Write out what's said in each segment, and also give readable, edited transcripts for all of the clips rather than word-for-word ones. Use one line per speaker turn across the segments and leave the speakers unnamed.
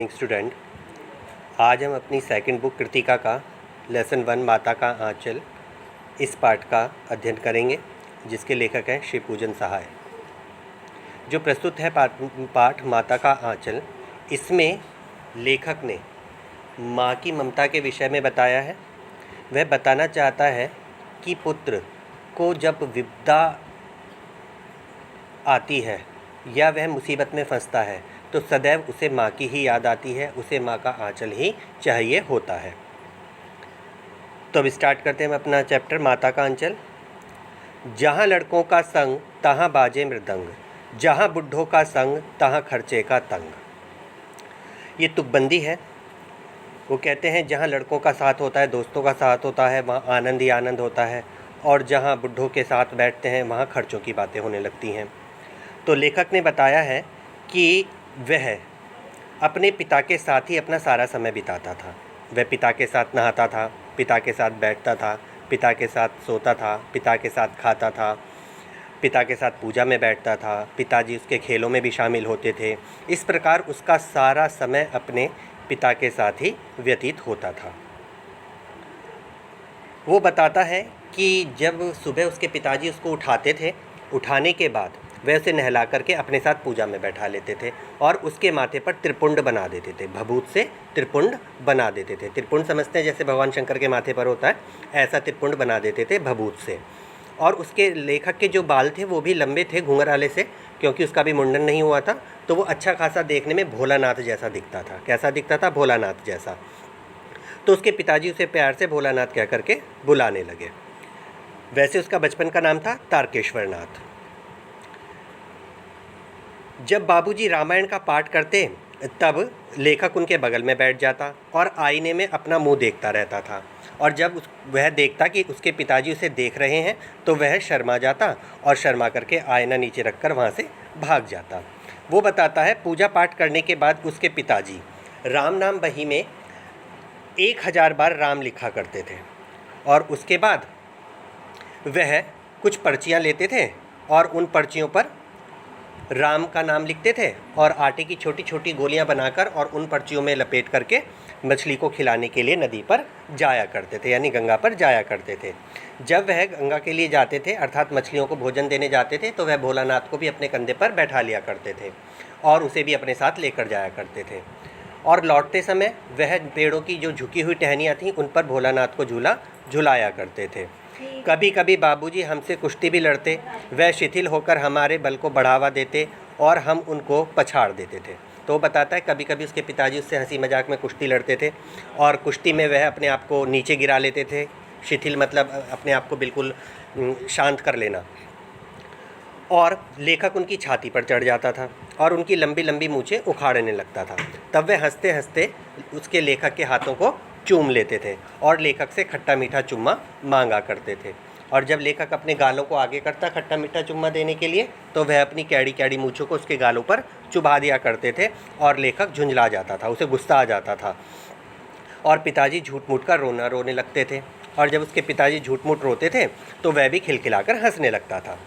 Student, आज हम अपनी सेकंड बुक कृतिका का लेसन 1 माता का आंचल इस पाठ का अध्ययन करेंगे, जिसके लेखक हैं श्री पूजन सहाय। जो प्रस्तुत है पाठ माता का आंचल, इसमें लेखक ने माँ की ममता के विषय में बताया है। वह बताना चाहता है कि पुत्र को जब विपदा आती है या वह मुसीबत में फंसता है तो सदैव उसे माँ की ही याद आती है, उसे माँ का आंचल ही चाहिए होता है। तो अब स्टार्ट करते हैं हम अपना चैप्टर माता का आंचल। जहाँ लड़कों का संग तहाँ बाजे मृदंग, जहाँ बुढ़ों का संग तहाँ खर्चे का तंग। ये तुकबंदी है। वो कहते हैं जहाँ लड़कों का साथ होता है, दोस्तों का साथ होता है, वहाँ आनंद ही आनंद होता है, और जहाँ बुढ़ों के साथ बैठते हैं वहाँ खर्चों की बातें होने लगती हैं। तो लेखक ने बताया है कि वह अपने पिता के साथ ही अपना सारा समय बिताता था। वह पिता के साथ नहाता था, पिता के साथ बैठता था, पिता के साथ सोता था, पिता के साथ खाता था, पिता के साथ पूजा में बैठता था, पिताजी उसके खेलों में भी शामिल होते थे। इस प्रकार उसका सारा समय अपने पिता के साथ ही व्यतीत होता था। वो बताता है कि जब सुबह उसके पिताजी उसको उठाते थे, उठाने के बाद वह उसे नहला करके अपने साथ पूजा में बैठा लेते थे और उसके माथे पर त्रिपुंड बना देते थे। भभूत से त्रिपुंड बना देते थे। त्रिपुंड समझते हैं जैसे भगवान शंकर के माथे पर होता है, ऐसा त्रिपुंड बना देते थे भभूत से। और उसके लेखक के जो बाल थे वो भी लंबे थे घुंघराले से, क्योंकि उसका भी मुंडन नहीं हुआ था, तो वो अच्छा खासा देखने में भोलानाथ जैसा दिखता था। कैसा दिखता था? भोलानाथ जैसा। तो उसके पिताजी उसे प्यार से भोलानाथ कह करके बुलाने लगे। वैसे उसका बचपन का नाम था तारकेश्वर नाथ। जब बाबूजी रामायण का पाठ करते तब लेखक उनके बगल में बैठ जाता और आईने में अपना मुंह देखता रहता था। और जब वह देखता कि उसके पिताजी उसे देख रहे हैं तो वह शर्मा जाता और शर्मा करके आईना नीचे रखकर वहाँ से भाग जाता। वो बताता है पूजा पाठ करने के बाद उसके पिताजी राम नाम बही में 1000 बार राम लिखा करते थे और उसके बाद वह कुछ पर्चियाँ लेते थे और उन पर्चियों पर राम का नाम लिखते थे और आटे की छोटी छोटी गोलियां बनाकर और उन पर्चियों में लपेट करके मछली को खिलाने के लिए नदी पर जाया करते थे, यानी गंगा पर जाया करते थे। जब वह गंगा के लिए जाते थे अर्थात मछलियों को भोजन देने जाते थे तो वह भोलानाथ को भी अपने कंधे पर बैठा लिया करते थे और उसे भी अपने साथ लेकर जाया करते थे। और लौटते समय वह पेड़ों की जो झुकी हुई टहनियाँ थीं उन पर भोलानाथ को झूला झुलाया करते थे। कभी कभी बाबूजी हमसे कुश्ती भी लड़ते, वह शिथिल होकर हमारे बल को बढ़ावा देते और हम उनको पछाड़ देते थे। तो बताता है कभी कभी उसके पिताजी उससे हंसी मजाक में कुश्ती लड़ते थे और कुश्ती में वह अपने आप को नीचे गिरा लेते थे। शिथिल मतलब अपने आप को बिल्कुल शांत कर लेना। और लेखक उनकी छाती पर चढ़ जाता था और उनकी लंबी लंबी मूछें उखाड़ने लगता था। तब वह हंसते हंसते उसके लेखक के हाथों को चूम लेते थे और लेखक से खट्टा मीठा चुम्मा मांगा करते थे। और जब लेखक अपने गालों को आगे करता खट्टा मीठा चुम्मा देने के लिए तो वह अपनी कैड़ी कैड़ी मूँछों को उसके गालों पर चुभा दिया करते थे और लेखक झुंझला जाता था, उसे गुस्सा आ जाता था और पिताजी झूठ मूठ कर रोने लगते थे। और जब उसके पिताजी झूठ मूठ रोते थे तो वह भी खिलखिलाकर हंसने लगता था।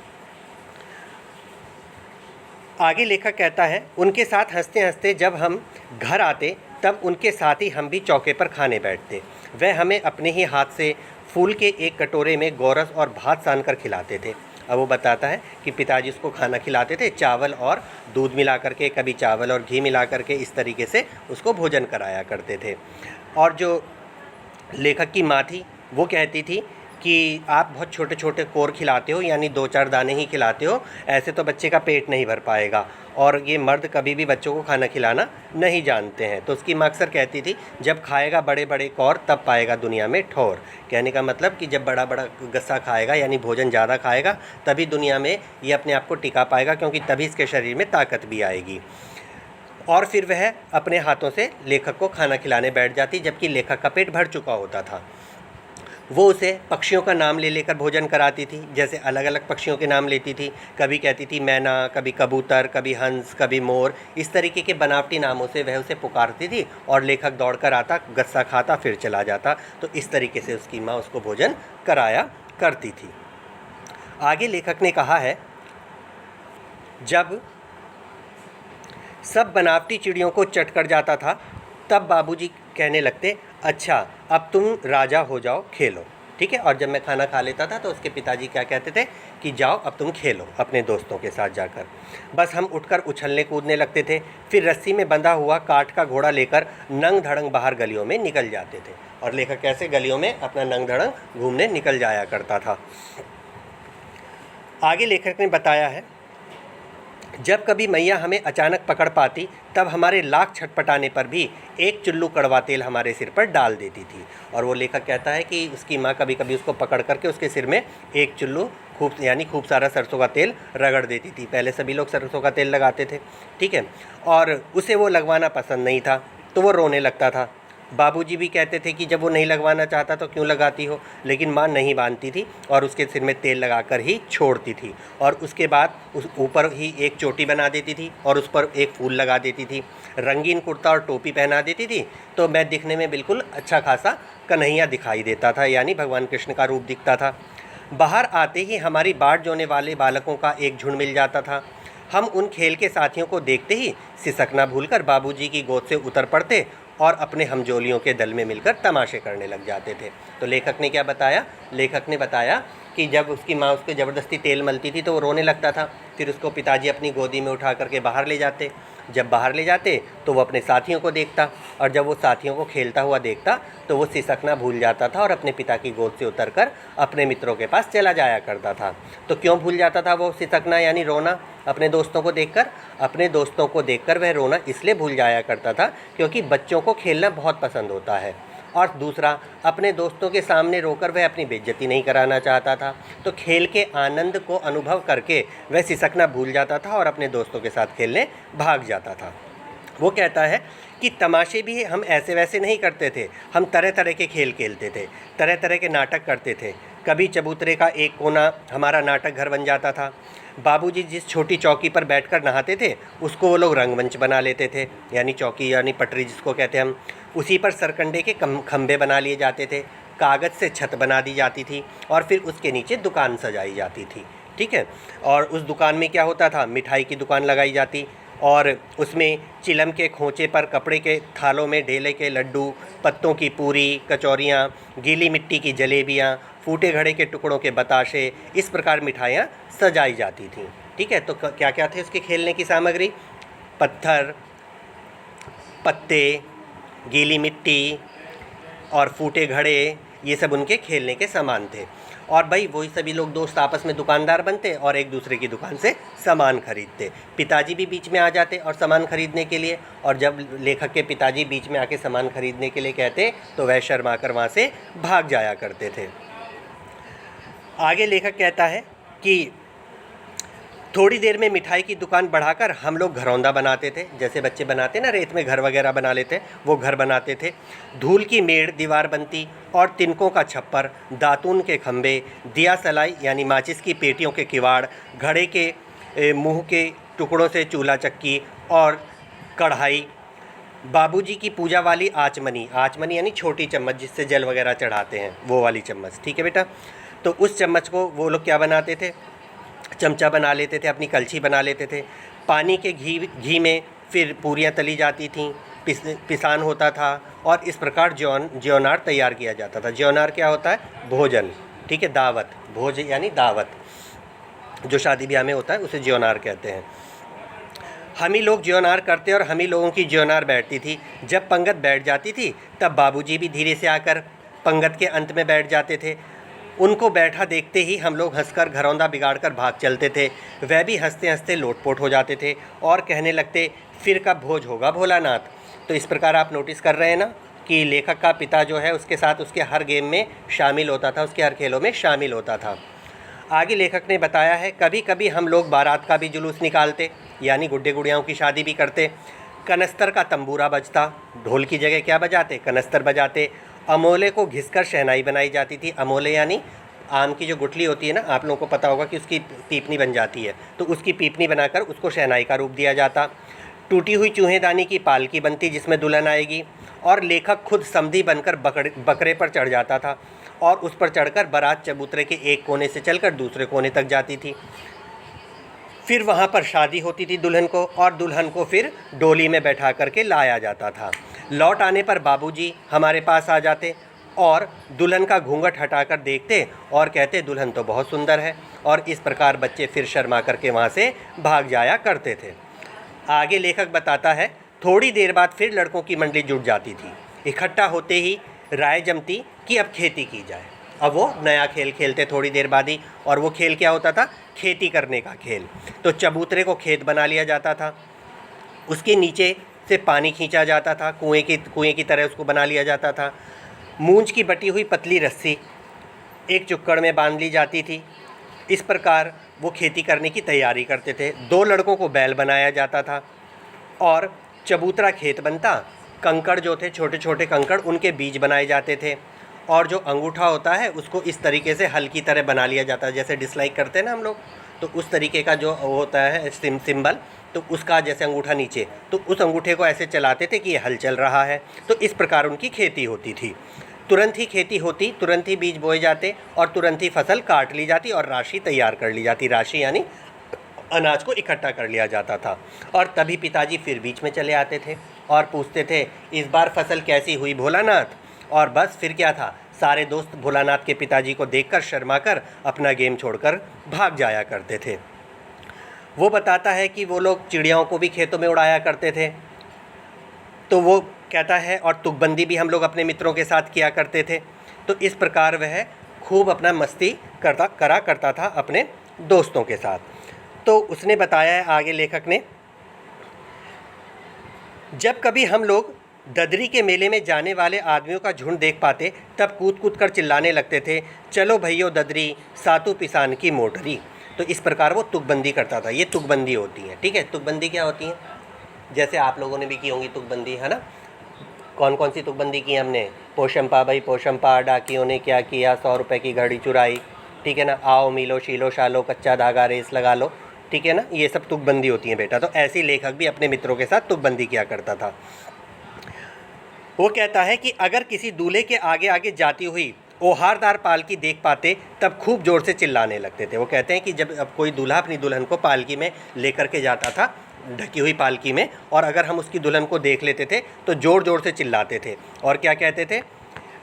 आगे लेखक कहता है उनके साथ हंसते हंसते जब हम घर आते तब उनके साथ ही हम भी चौके पर खाने बैठते। वह हमें अपने ही हाथ से फूल के एक कटोरे में गोरस और भात सान कर खिलाते थे। अब वो बताता है कि पिताजी उसको खाना खिलाते थे, चावल और दूध मिला करके, कभी चावल और घी मिला करके, इस तरीके से उसको भोजन कराया करते थे। और जो लेखक की माँ थी वो कहती थी कि आप बहुत छोटे छोटे कोर खिलाते हो, यानी 2-4 दाने ही खिलाते हो, ऐसे तो बच्चे का पेट नहीं भर पाएगा। और ये मर्द कभी भी बच्चों को खाना खिलाना नहीं जानते हैं। तो उसकी माँ अक्सर कहती थी जब खाएगा बड़े बड़े कौर तब पाएगा दुनिया में ठौर। कहने का मतलब कि जब बड़ा बड़ा गस्सा खाएगा यानी भोजन ज़्यादा खाएगा तभी दुनिया में ये अपने आप को टिका पाएगा, क्योंकि तभी इसके शरीर में ताकत भी आएगी। और फिर वह अपने हाथों से लेखक को खाना खिलाने बैठ जाती, जबकि लेखक का पेट भर चुका होता था। वो उसे पक्षियों का नाम ले लेकर भोजन कराती थी, जैसे अलग अलग पक्षियों के नाम लेती थी। कभी कहती थी मैना, कभी कबूतर, कभी हंस, कभी मोर, इस तरीके के बनावटी नामों से वह उसे पुकारती थी और लेखक दौड़कर आता, गस्सा खाता, फिर चला जाता। तो इस तरीके से उसकी माँ उसको भोजन कराया करती थी। आगे लेखक ने कहा है जब सब बनावटी चिड़ियों को चट कर जाता था। तब बाबूजी कहने लगते, अच्छा अब तुम राजा हो जाओ, खेलो, ठीक है। और जब मैं खाना खा लेता था तो उसके पिताजी क्या कहते थे कि जाओ अब तुम खेलो अपने दोस्तों के साथ जाकर। बस हम उठकर उछलने कूदने लगते थे, फिर रस्सी में बंधा हुआ काठ का घोड़ा लेकर नंग धड़ंग बाहर गलियों में निकल जाते थे। और लेखक कैसे गलियों में अपना नंग धड़ंग घूमने निकल जाया करता था। आगे लेखक ने बताया है, जब कभी मैया हमें अचानक पकड़ पाती तब हमारे लाख छटपटाने पर भी एक चुल्लू कड़वा तेल हमारे सिर पर डाल देती थी। और वो लेखक कहता है कि उसकी माँ कभी कभी उसको पकड़ करके उसके सिर में एक चुल्लू खूब सारा सरसों का तेल रगड़ देती थी। पहले सभी लोग सरसों का तेल लगाते थे, ठीक है, और उसे वो लगवाना पसंद नहीं था तो वो रोने लगता था। बाबूजी भी कहते थे कि जब वो नहीं लगवाना चाहता तो क्यों लगाती हो, लेकिन माँ नहीं बांधती थी और उसके सिर में तेल लगाकर ही छोड़ती थी। और उसके बाद उस ऊपर ही एक चोटी बना देती थी और उस पर एक फूल लगा देती थी, रंगीन कुर्ता और टोपी पहना देती थी, तो मैं दिखने में बिल्कुल अच्छा खासा कन्हैया दिखाई देता था, यानी भगवान कृष्ण का रूप दिखता था। बाहर आते ही हमारी बाट जोने वाले बालकों का एक झुंड मिल जाता था। हम उन खेल के साथियों को देखते ही सिसकना भूलकर बाबूजी की गोद से उतर पड़ते और अपने हमजोलियों के दल में मिलकर तमाशे करने लग जाते थे। तो लेखक ने क्या बताया, लेखक ने बताया कि जब उसकी माँ उसको ज़बरदस्ती तेल मलती थी तो वो रोने लगता था, फिर उसको पिताजी अपनी गोदी में उठा करके बाहर ले जाते। जब बाहर ले जाते तो वो अपने साथियों को देखता, और जब वो साथियों को खेलता हुआ देखता तो वो सिसकना भूल जाता था और अपने पिता की गोद से उतरकर अपने मित्रों के पास चला जाया करता था। तो क्यों भूल जाता था वो सिसकना यानी रोना अपने दोस्तों को देखकर? अपने दोस्तों को देखकर वह रोना इसलिए भूल जाया करता था क्योंकि बच्चों को खेलना बहुत पसंद होता है, और दूसरा अपने दोस्तों के सामने रोकर वह अपनी बेइज्जती नहीं कराना चाहता था। तो खेल के आनंद को अनुभव करके वह सिसकना भूल जाता था और अपने दोस्तों के साथ खेलने भाग जाता था। वो कहता है कि तमाशे भी हम ऐसे वैसे नहीं करते थे, हम तरह तरह के खेल खेलते थे, तरह तरह के नाटक करते थे। कभी चबूतरे का एक कोना हमारा नाटक घर बन जाता था। बाबूजी जिस छोटी चौकी पर बैठकर नहाते थे उसको वो लोग रंगमंच बना लेते थे, यानी चौकी यानी पटरी जिसको कहते हैं हम। उसी पर सरकंडे के खंभे बना लिए जाते थे, कागज़ से छत बना दी जाती थी और फिर उसके नीचे दुकान सजाई जाती थी, ठीक है। और उस दुकान में क्या होता था, मिठाई की दुकान लगाई जाती और उसमें चिलम के खोंचे पर कपड़े के थालों में ढेले के लड्डू, पत्तों की पूरी, कचौरियाँ, गीली मिट्टी की जलेबियाँ, फूटे घड़े के टुकड़ों के बताशे, इस प्रकार मिठाइयाँ सजाई जाती थीं, ठीक है। तो क्या क्या थे उसके खेलने की सामग्री? पत्थर, पत्ते, गीली मिट्टी और फूटे घड़े, ये सब उनके खेलने के सामान थे। और भाई वही सभी लोग दोस्त आपस में दुकानदार बनते और एक दूसरे की दुकान से सामान खरीदते। पिताजी भी बीच में आ जाते और सामान खरीदने के लिए, और जब लेखक के पिताजी बीच में आके सामान खरीदने के लिए कहते तो वह शर्मा कर वहाँ से भाग जाया करते थे। आगे लेखक कहता है कि थोड़ी देर में मिठाई की दुकान बढ़ाकर हम लोग घरौंदा बनाते थे, जैसे बच्चे बनाते ना रेत में घर वगैरह बना लेते, वो घर बनाते थे। धूल की मेड़ दीवार बनती और तिनकों का छप्पर, दातून के खंभे, दिया सलाई यानी माचिस की पेटियों के किवाड़, घड़े के मुंह के टुकड़ों से चूल्हा चक्की और कढ़ाई, बाबूजी की पूजा वाली आचमनी, आचमनी यानी छोटी चम्मच जिससे जल वगैरह चढ़ाते हैं, वो वाली चम्मच, ठीक है बेटा। तो उस चम्मच को वो लोग क्या बनाते थे, चमचा बना लेते थे, अपनी कलछी बना लेते थे। पानी के घी में फिर पूरियाँ तली जाती थीं, पिसान होता था और इस प्रकार ज्योनार तैयार किया जाता था। ज्योनार क्या होता है? भोजन, ठीक है, दावत, भोज यानी दावत, जो शादी ब्याह में होता है उसे ज्योनार कहते हैं। हम ही लोग ज्योनार करते और हम ही लोगों की ज्योनार बैठती थी। जब पंगत बैठ जाती थी तब बाबूजी भी धीरे से आकर पंगत के अंत में बैठ जाते थे। उनको बैठा देखते ही हम लोग हंसकर घरौंदा बिगाड़कर भाग चलते थे। वह भी हंसते हंसते लोटपोट हो जाते थे और कहने लगते, फिर कब भोज होगा भोलानाथ। तो इस प्रकार आप नोटिस कर रहे हैं ना कि लेखक का पिता जो है उसके साथ उसके हर गेम में शामिल होता था, उसके हर खेलों में शामिल होता था। आगे लेखक ने बताया है, कभी कभी हम लोग बारात का भी जुलूस निकालते, यानी गुड्डे गुड़ियाओं की शादी भी करते। कनस्तर का तंबूरा बजता, ढोल की जगह क्या बजाते? कनस्तर बजाते। अमोले को घिसकर शहनाई बनाई जाती थी। अमोले यानी आम की जो गुठली होती है ना, आप लोगों को पता होगा कि उसकी पीपनी बन जाती है, तो उसकी पीपनी बनाकर उसको शहनाई का रूप दिया जाता। टूटी हुई चूहेदानी की पालकी बनती जिसमें दुल्हन आएगी, और लेखक खुद समधी बनकर बकरे पर चढ़ जाता था और उस पर चढ़कर बारात चबूतरे के एक कोने से चलकर दूसरे कोने तक जाती थी। फिर वहाँ पर शादी होती थी दुल्हन को, और दुल्हन को फिर डोली में बैठा करके लाया जाता था। लौट आने पर बाबूजी हमारे पास आ जाते और दुल्हन का घूंघट हटाकर देखते और कहते दुल्हन तो बहुत सुंदर है, और इस प्रकार बच्चे फिर शर्मा करके वहाँ से भाग जाया करते थे। आगे लेखक बताता है, थोड़ी देर बाद फिर लड़कों की मंडली जुट जाती थी। इकट्ठा होते ही राय जमती कि अब खेती की जाए। अब वो नया खेल खेलते थोड़ी देर बाद ही, और वो खेल क्या होता था? खेती करने का खेल। तो चबूतरे को खेत बना लिया जाता था, उसके नीचे से पानी खींचा जाता था, कुएं की तरह उसको बना लिया जाता था। मूंज की बटी हुई पतली रस्सी एक चुक्कड़ में बांध ली जाती थी। इस प्रकार वो खेती करने की तैयारी करते थे। 2 लड़कों को बैल बनाया जाता था और चबूतरा खेत बनता। कंकड़ जो थे, छोटे छोटे कंकड़, उनके बीज बनाए जाते थे, और जो अंगूठा होता है उसको इस तरीके से हल की तरह बना लिया जाता है, जैसे डिसलाइक करते हैं ना हम लोग, तो उस तरीके का जो होता है सिंबल, तो उसका जैसे अंगूठा नीचे, तो उस अंगूठे को ऐसे चलाते थे कि ये हल चल रहा है। तो इस प्रकार उनकी खेती होती थी। तुरंत ही खेती होती, तुरंत ही बीज बोए जाते और तुरंत ही फसल काट ली जाती और राशि तैयार कर ली जाती। राशि यानी अनाज को इकट्ठा कर लिया जाता था। और तभी पिताजी फिर बीच में चले आते थे और पूछते थे, इस बार फसल कैसी हुई भोलानाथ? और बस फिर क्या था, सारे दोस्त भोलानाथ के पिताजी को देखकर शर्मा कर अपना गेम छोड़कर भाग जाया करते थे। वो बताता है कि वो लोग चिड़ियाओं को भी खेतों में उड़ाया करते थे। तो वो कहता है, और तुकबंदी भी हम लोग अपने मित्रों के साथ किया करते थे। तो इस प्रकार वह खूब अपना मस्ती करा करता था अपने दोस्तों के साथ। तो उसने बताया है आगे लेखक ने, जब कभी हम लोग ददरी के मेले में जाने वाले आदमियों का झुंड देख पाते, तब कूद कूद कर चिल्लाने लगते थे, चलो भैयो ददरी सातु पिसान की मोटरी। तो इस प्रकार वो तुकबंदी करता था। ये तुकबंदी होती है, ठीक है। तुकबंदी क्या होती है? जैसे आप लोगों ने भी की होंगी तुकबंदी, है ना। कौन कौन सी तुकबंदी की हमने? पोशंपा भाई पोशंपा, डाकियों ने क्या किया, 100 रुपये की घड़ी चुराई, ठीक है ना। आओ मिलो शीलो शालो, कच्चा धागा रेस लगा लो, ठीक है ना। ये सब तुकबंदी होती है बेटा। तो ऐसे लेखक भी अपने मित्रों के साथ तुकबंदी किया करता था। वो कहता है कि अगर किसी दूल्हे के आगे आगे जाती हुई ओहारदार पालकी देख पाते, तब खूब ज़ोर से चिल्लाने लगते थे। वो कहते हैं कि जब अब कोई दूल्हा अपनी दुल्हन को पालकी में लेकर के जाता था, ढकी हुई पालकी में, और अगर हम उसकी दुल्हन को देख लेते थे तो ज़ोर ज़ोर से चिल्लाते थे। और क्या कहते थे?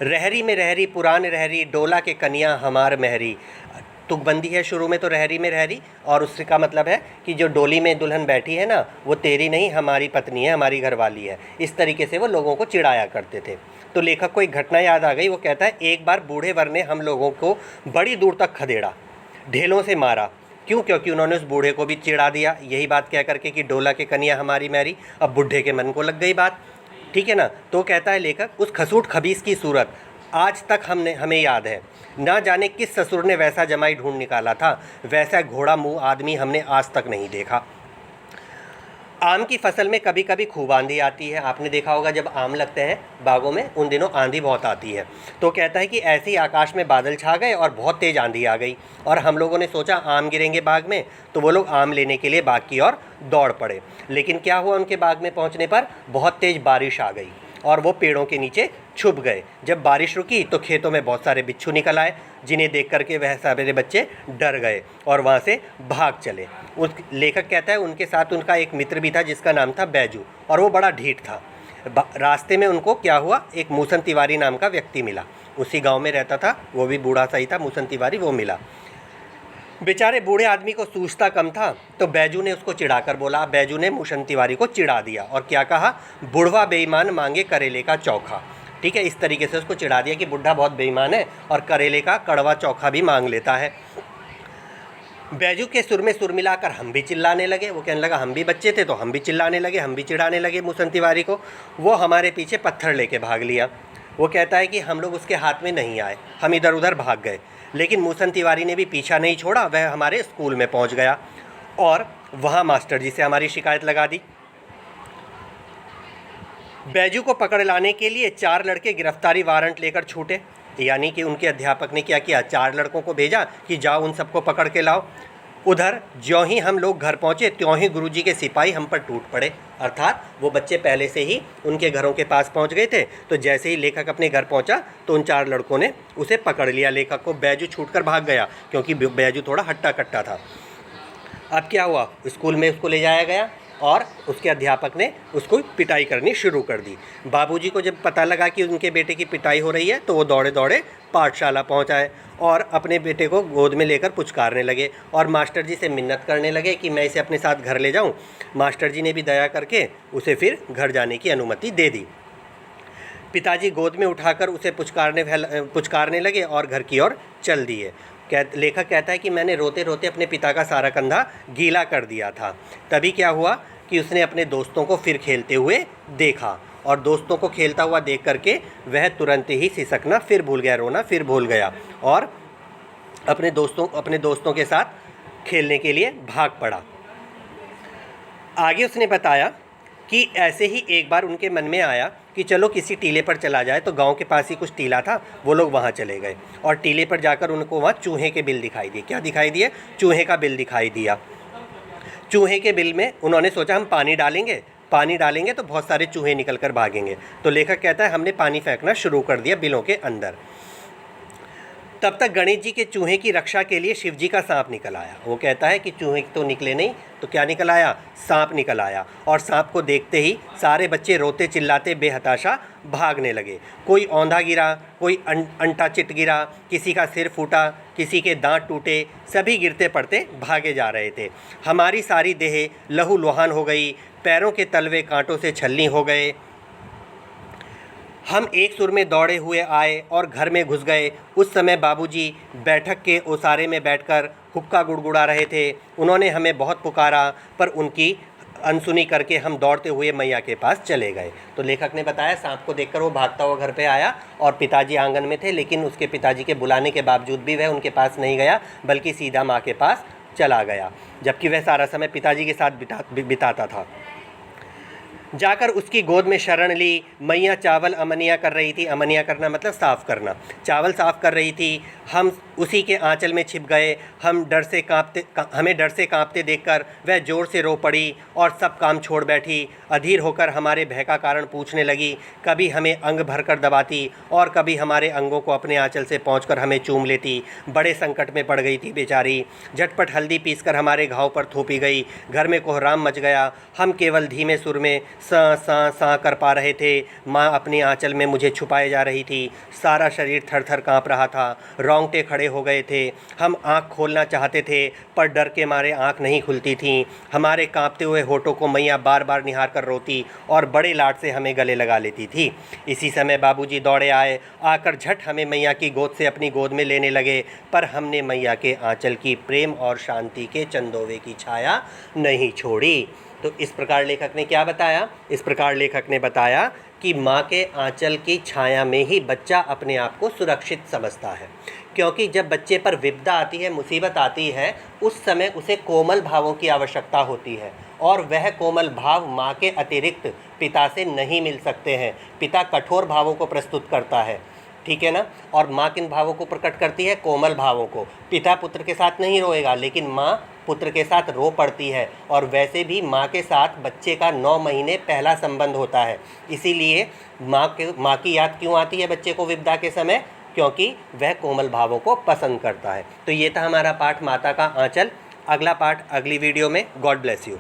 रहरी में रहरी पुरान रहरी, डोला के कन्या हमार महरी। तुकबंदी है शुरू में, तो रहरी में रहरी, और उसका मतलब है कि जो डोली में दुल्हन बैठी है ना, वो तेरी नहीं हमारी पत्नी है, हमारी घरवाली है। इस तरीके से वो लोगों को चिढ़ाया करते थे। तो लेखक को एक घटना याद आ गई। वो कहता है, एक बार बूढ़े वर ने हम लोगों को बड़ी दूर तक खदेड़ा, ढेलों से मारा। क्यों? क्योंकि उन्होंने उस बूढ़े को भी चिढ़ा दिया, यही बात कह करके कि डोला के कन्या हमारी मैरी। अब बूढ़े के मन को लग गई बात, ठीक है ना। तो कहता है लेखक, उस खसूट खबीस की सूरत आज तक हमें याद है। ना जाने किस ससुर ने वैसा जमाई ढूंढ निकाला था, वैसा घोड़ा मुँह आदमी हमने आज तक नहीं देखा। आम की फसल में कभी कभी खूब आंधी आती है। आपने देखा होगा जब आम लगते हैं बागों में, उन दिनों आंधी बहुत आती है। तो कहता है कि ऐसे ही आकाश में बादल छा गए और बहुत तेज़ आंधी आ गई, और हम लोगों ने सोचा आम गिरेंगे बाग में, तो वो लोग आम लेने के लिए बाग की ओर दौड़ पड़े। लेकिन क्या हुआ, उनके बाग में पहुंचने पर बहुत तेज़ बारिश आ गई और वो पेड़ों के नीचे छुप गए। जब बारिश रुकी तो खेतों में बहुत सारे बिच्छू निकल आए, जिन्हें देख करके वह सारे बच्चे डर गए और वहाँ से भाग चले। उस लेखक कहता है उनके साथ उनका एक मित्र भी था जिसका नाम था बैजू, और वो बड़ा ढीठ था। रास्ते में उनको क्या हुआ, एक मूसन तिवारी नाम का व्यक्ति मिला। उसी गांव में रहता था, वो भी बूढ़ा सही था, मूसन तिवारी वो मिला। बेचारे बूढ़े आदमी को सूझता कम था, तो बैजू ने उसको चिढ़ाकर बोला। बैजू ने मूसन तिवारी को चिढ़ा दिया और क्या कहा, बुढ़वा बेईमान मांगे करेले का चोखा। ठीक है, इस तरीके से उसको चिढ़ा दिया कि बुढ़ा बहुत बेईमान है और करेले का कड़वा चोखा भी मांग लेता है। बैजू के सुर में सुर मिलाकर हम भी चिल्लाने लगे। वो कहने लगा हम भी बच्चे थे तो हम भी चिल्लाने लगे, हम भी चिढ़ाने लगे मूसन तिवारी को। वो हमारे पीछे पत्थर लेके भाग लिया। वो कहता है कि हम लोग उसके हाथ में नहीं आए, हम इधर उधर भाग गए, लेकिन मूसन तिवारी ने भी पीछा नहीं छोड़ा। वह हमारे स्कूल में पहुंच गया और वहां मास्टर जी से हमारी शिकायत लगा दी। बैजू को पकड़ लाने के लिए 4 लड़के गिरफ्तारी वारंट लेकर छूटे, यानी कि उनके अध्यापक ने क्या किया, 4 लड़कों को भेजा कि जाओ उन सबको पकड़ के लाओ। उधर ज्यों ही हम लोग घर पहुँचे त्यों ही गुरुजी के सिपाही हम पर टूट पड़े। अर्थात वो बच्चे पहले से ही उनके घरों के पास पहुँच गए थे, तो जैसे ही लेखक अपने घर पहुँचा तो उन 4 लड़कों ने उसे पकड़ लिया। लेखक को बैजू छूटकर भाग गया क्योंकि बैजू थोड़ा हट्टा कट्टा था। अब क्या हुआ, स्कूल में उसको ले जाया गया और उसके अध्यापक ने उसको पिटाई करनी शुरू कर दी। बाबूजी को जब पता लगा कि उनके बेटे की पिटाई हो रही है तो वो दौड़े दौड़े पाठशाला पहुंच आए और अपने बेटे को गोद में लेकर पुचकारने लगे और मास्टर जी से मिन्नत करने लगे कि मैं इसे अपने साथ घर ले जाऊं। मास्टर जी ने भी दया करके उसे फिर घर जाने की अनुमति दे दी। पिताजी गोद में उठाकर उसे पुचकारने लगे और घर की ओर चल दिए। लेखक कहता है कि मैंने रोते रोते अपने पिता का सारा कंधा गीला कर दिया था। तभी क्या हुआ कि उसने अपने दोस्तों को फिर खेलते हुए देखा और दोस्तों को खेलता हुआ देख करके वह तुरंत ही सिसकना फिर भूल गया, रोना फिर भूल गया और अपने दोस्तों के साथ खेलने के लिए भाग पड़ा। आगे उसने बताया कि ऐसे ही एक बार उनके मन में आया कि चलो किसी टीले पर चला जाए। तो गांव के पास ही कुछ टीला था, वो लोग वहां चले गए और टीले पर जाकर उनको वहां चूहे के बिल दिखाई दिए। क्या दिखाई दिए? चूहे का बिल दिखाई दिया। चूहे के बिल में उन्होंने सोचा हम पानी डालेंगे तो बहुत सारे चूहे निकल कर भागेंगे। तो लेखक कहता है हमने पानी फेंकना शुरू कर दिया बिलों के अंदर। तब तक गणेश जी के चूहे की रक्षा के लिए शिव जी का सांप निकल आया। वो कहता है कि चूहे तो निकले नहीं तो क्या निकल आया? सांप निकल आया और सांप को देखते ही सारे बच्चे रोते चिल्लाते बेहताशा भागने लगे। कोई औंधा गिरा, कोई अंटा चिट गिरा, किसी का सिर फूटा, किसी के दांत टूटे, सभी गिरते पड़ते भागे जा रहे थे। हमारी सारी देह लहू लुहान हो गई, पैरों के तलवे कांटों से छलनी हो गए। हम एक सुर में दौड़े हुए आए और घर में घुस गए। उस समय बाबूजी बैठक के ओसारे में बैठकर हुक्का गुड़गुड़ा रहे थे। उन्होंने हमें बहुत पुकारा पर उनकी अनसुनी करके हम दौड़ते हुए मैया के पास चले गए। तो लेखक ने बताया सांप को देखकर वो भागता हुआ घर पे आया और पिताजी आंगन में थे, लेकिन उसके पिताजी के बुलाने के बावजूद भी वह उनके पास नहीं गया बल्कि सीधा माँ के पास चला गया, जबकि वह सारा समय पिताजी के साथ बिताता था। जाकर उसकी गोद में शरण ली। मैया चावल अमनिया कर रही थी। अमनिया करना मतलब साफ़ करना। चावल साफ़ कर रही थी। हम उसी के आंचल में छिप गए। हमें डर से कांपते देखकर वह ज़ोर से रो पड़ी और सब काम छोड़ बैठी। अधीर होकर हमारे भय का कारण पूछने लगी। कभी हमें अंग भरकर दबाती और कभी हमारे अंगों को अपने आंचल से पहुँचकर हमें चूम लेती। बड़े संकट में पड़ गई थी बेचारी। झटपट हल्दी पीसकर हमारे घाव पर थोपी गई। घर में कोहराम मच गया। हम केवल धीमे सुर में सा कर पा रहे थे। माँ अपनी आंचल में मुझे छुपाए जा रही थी। सारा शरीर थर थर काँप रहा था। रोंगटे खड़े हो गए थे। हम आँख खोलना चाहते थे पर डर के मारे आँख नहीं खुलती थीं। हमारे काँपते हुए होठों को मैया बार बार निहार कर रोती और बड़े लाड से हमें गले लगा लेती थी। इसी समय बाबूजी दौड़े आए। आकर झट हमें मैया की गोद से अपनी गोद में लेने लगे, पर हमने मैया के आंचल की प्रेम और शांति के चंदोवे की छाया नहीं छोड़ी। तो इस प्रकार लेखक ने क्या बताया? इस प्रकार लेखक ने बताया कि माँ के आंचल की छाया में ही बच्चा अपने आप को सुरक्षित समझता है, क्योंकि जब बच्चे पर विपदा आती है, मुसीबत आती है, उस समय उसे कोमल भावों की आवश्यकता होती है और वह कोमल भाव माँ के अतिरिक्त पिता से नहीं मिल सकते हैं। पिता कठोर भावों को प्रस्तुत करता है, ठीक है ना, और माँ किन भावों को प्रकट करती है? कोमल भावों को। पिता पुत्र के साथ नहीं रोएगा, लेकिन माँ पुत्र के साथ रो पड़ती है। और वैसे भी माँ के साथ बच्चे का 9 महीने पहला संबंध होता है। इसीलिए माँ की याद क्यों आती है बच्चे को विपदा के समय? क्योंकि वह कोमल भावों को पसंद करता है। तो ये था हमारा पाठ माता का आंचल। अगला पाठ अगली वीडियो में। God bless you.